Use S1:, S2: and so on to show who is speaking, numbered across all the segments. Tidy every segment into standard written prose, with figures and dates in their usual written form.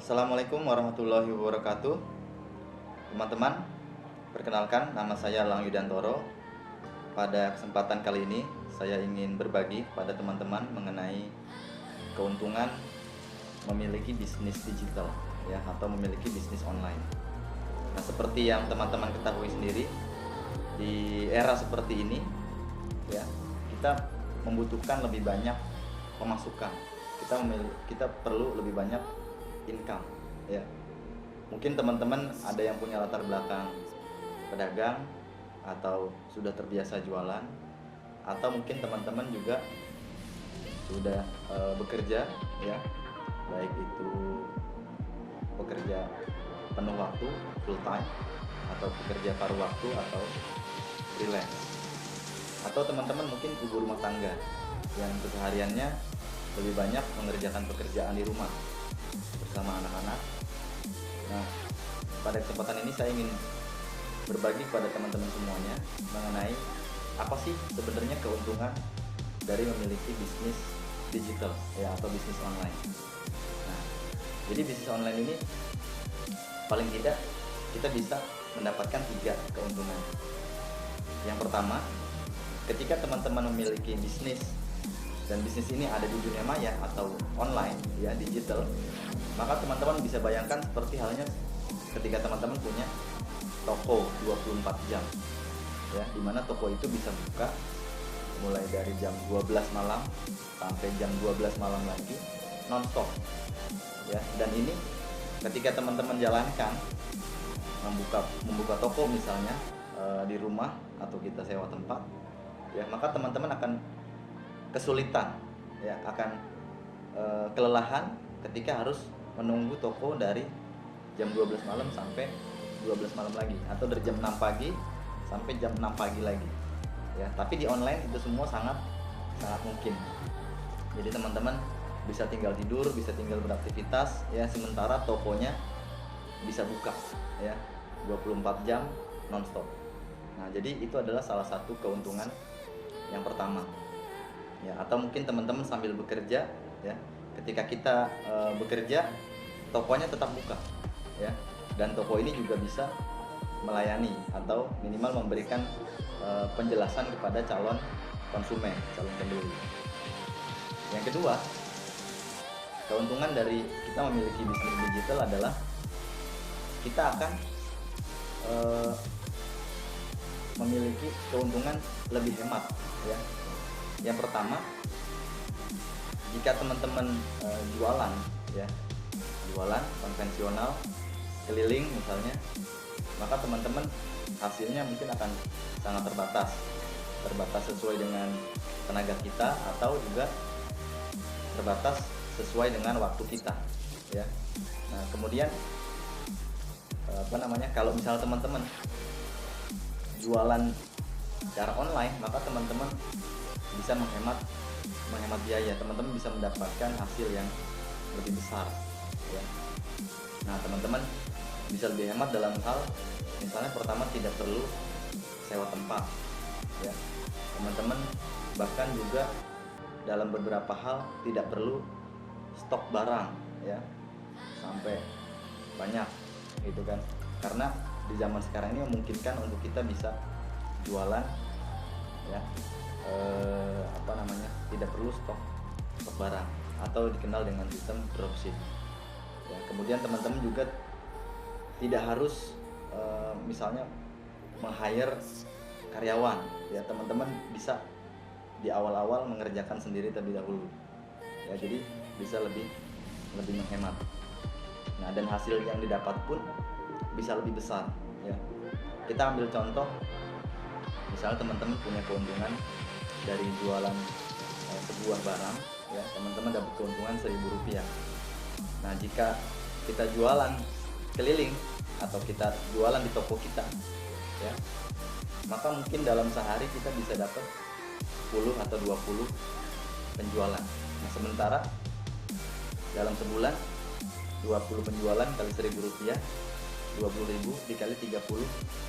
S1: Assalamualaikum warahmatullahi wabarakatuh. Teman-teman, perkenalkan nama saya Lang Yudantoro. Pada kesempatan kali ini saya ingin berbagi kepada teman-teman mengenai keuntungan memiliki bisnis digital ya, atau memiliki bisnis online. Nah, seperti yang teman-teman ketahui sendiri, di era seperti ini ya, kita membutuhkan lebih banyak pemasukan. Kita perlu lebih banyak income ya. Mungkin teman-teman ada yang punya latar belakang pedagang atau sudah terbiasa jualan, atau mungkin teman-teman juga sudah bekerja ya, baik itu pekerja penuh waktu full time atau pekerja paruh waktu atau freelance, atau teman-teman mungkin ibu rumah tangga yang kesehariannya lebih banyak mengerjakan pekerjaan di rumah bersama anak-anak. Nah, pada kesempatan ini saya ingin berbagi kepada teman-teman semuanya mengenai apa sih sebenarnya keuntungan dari memiliki bisnis digital ya, atau bisnis online. Nah, jadi bisnis online ini paling tidak kita bisa mendapatkan 3 keuntungan. Yang pertama, ketika teman-teman memiliki bisnis dan bisnis ini ada di dunia maya atau online ya, digital, maka teman-teman bisa bayangkan seperti halnya ketika teman-teman punya toko 24 jam ya, dimana toko itu bisa buka mulai dari jam 12 malam sampai jam 12 malam lagi non-stop ya. Dan ini ketika teman-teman jalankan membuka toko misalnya di rumah atau kita sewa tempat ya, maka teman-teman akan kesulitan ya, akan kelelahan ketika harus menunggu toko dari jam 12 malam sampai 12 malam lagi, atau dari jam 6 pagi sampai jam 6 pagi lagi ya. Tapi di online itu semua sangat mungkin. Jadi teman-teman bisa tinggal tidur, bisa tinggal beraktivitas ya, sementara tokonya bisa buka ya 24 jam nonstop. Nah, jadi itu adalah salah satu keuntungan yang pertama ya. Atau mungkin teman-teman sambil bekerja ya, ketika kita bekerja, tokonya tetap buka ya, dan toko ini juga bisa melayani atau minimal memberikan penjelasan kepada calon konsumen, calon pembeli. Yang kedua, keuntungan dari kita memiliki bisnis digital adalah kita akan memiliki keuntungan lebih hemat ya. Yang pertama, jika teman-teman jualan ya, jualan konvensional keliling misalnya, maka teman-teman hasilnya mungkin akan sangat terbatas sesuai dengan tenaga kita, atau juga terbatas sesuai dengan waktu kita ya. Nah, kemudian kalau misalnya teman-teman jualan secara online, maka teman-teman bisa menghemat biaya, teman-teman bisa mendapatkan hasil yang lebih besar ya. Nah, teman-teman bisa lebih hemat dalam hal misalnya pertama tidak perlu sewa tempat ya. Teman-teman bahkan juga dalam beberapa hal tidak perlu stok barang ya sampai banyak gitu kan, karena di zaman sekarang ini memungkinkan untuk kita bisa jualan ya, tidak perlu stok barang, atau dikenal dengan sistem dropship ya. Kemudian teman-teman juga tidak harus misalnya meng-hire karyawan ya, teman-teman bisa di awal-awal mengerjakan sendiri terlebih dahulu ya, jadi bisa lebih menghemat. Nah, dan hasil yang didapat pun bisa lebih besar ya. Kita ambil contoh, misalnya teman-teman punya keuntungan dari jualan sebuah barang ya, teman-teman dapat keuntungan Rp1.000. Nah, jika kita jualan keliling atau kita jualan di toko kita ya, maka mungkin dalam sehari kita bisa dapat 10 atau 20 penjualan. Nah, sementara dalam sebulan 20 penjualan kali Rp1.000, 20.000 dikali 30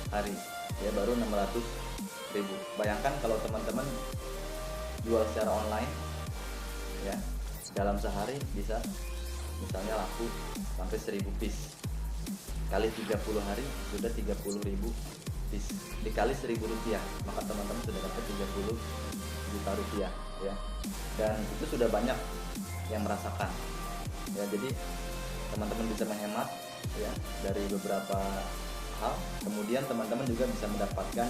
S1: hari ya, baru 600.000. Bayangkan kalau teman-teman jual secara online ya, dalam sehari bisa misalnya laku sampai 1000 piece, kali 30 hari sudah 30.000 piece, dikali 1.000 rupiah, maka teman-teman sudah dapat 30 juta rupiah ya. Dan itu sudah banyak yang merasakan ya. Jadi teman-teman bisa menghemat ya dari beberapa hal, kemudian teman-teman juga bisa mendapatkan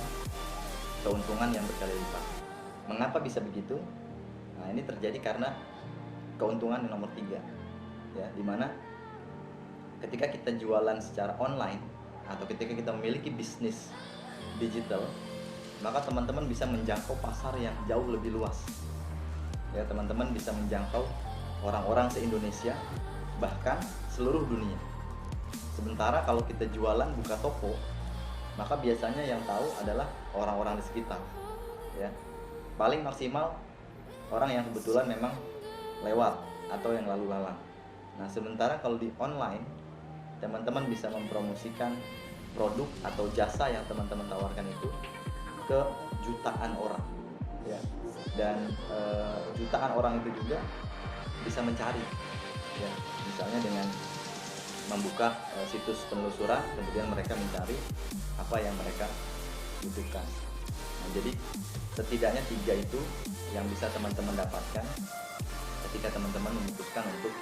S1: keuntungan yang berkali lipat. Mengapa bisa begitu? Nah, ini terjadi karena keuntungan yang nomor 3 ya, dimana ketika kita jualan secara online atau ketika kita memiliki bisnis digital, maka teman-teman bisa menjangkau pasar yang jauh lebih luas ya. Teman-teman bisa menjangkau orang-orang se-Indonesia, bahkan seluruh dunia. Sementara kalau kita jualan buka toko, maka biasanya yang tahu adalah orang-orang di sekitar ya. Paling maksimal orang yang kebetulan memang lewat atau yang lalu lalang. Nah, sementara kalau di online, teman-teman bisa mempromosikan produk atau jasa yang teman-teman tawarkan itu ke jutaan orang ya. Dan jutaan orang itu juga bisa mencari ya, misalnya dengan membuka situs penelusuran, kemudian mereka mencari apa yang mereka butuhkan. Nah, jadi setidaknya 3 itu yang bisa teman-teman dapatkan ketika teman-teman memutuskan untuk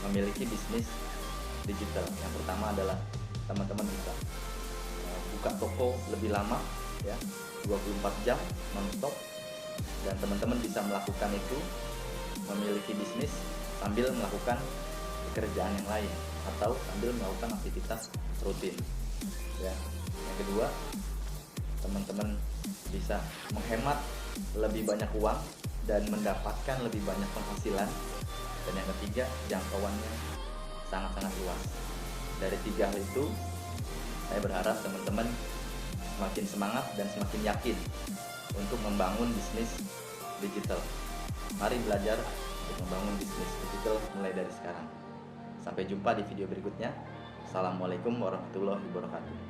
S1: memiliki bisnis digital. Yang pertama adalah teman-teman bisa buka toko lebih lama ya, 24 jam non-stop, dan teman-teman bisa melakukan itu, memiliki bisnis sambil melakukan pekerjaan yang lain atau sambil melakukan aktivitas rutin ya. Yang kedua, teman-teman bisa menghemat lebih banyak uang dan mendapatkan lebih banyak penghasilan. Dan yang ketiga, jangkauannya sangat-sangat luas. Dari 3 hal itu, saya berharap teman-teman semakin semangat dan semakin yakin untuk membangun bisnis digital. Mari belajar untuk membangun bisnis digital mulai dari sekarang. Sampai jumpa di video berikutnya. Assalamualaikum warahmatullahi wabarakatuh.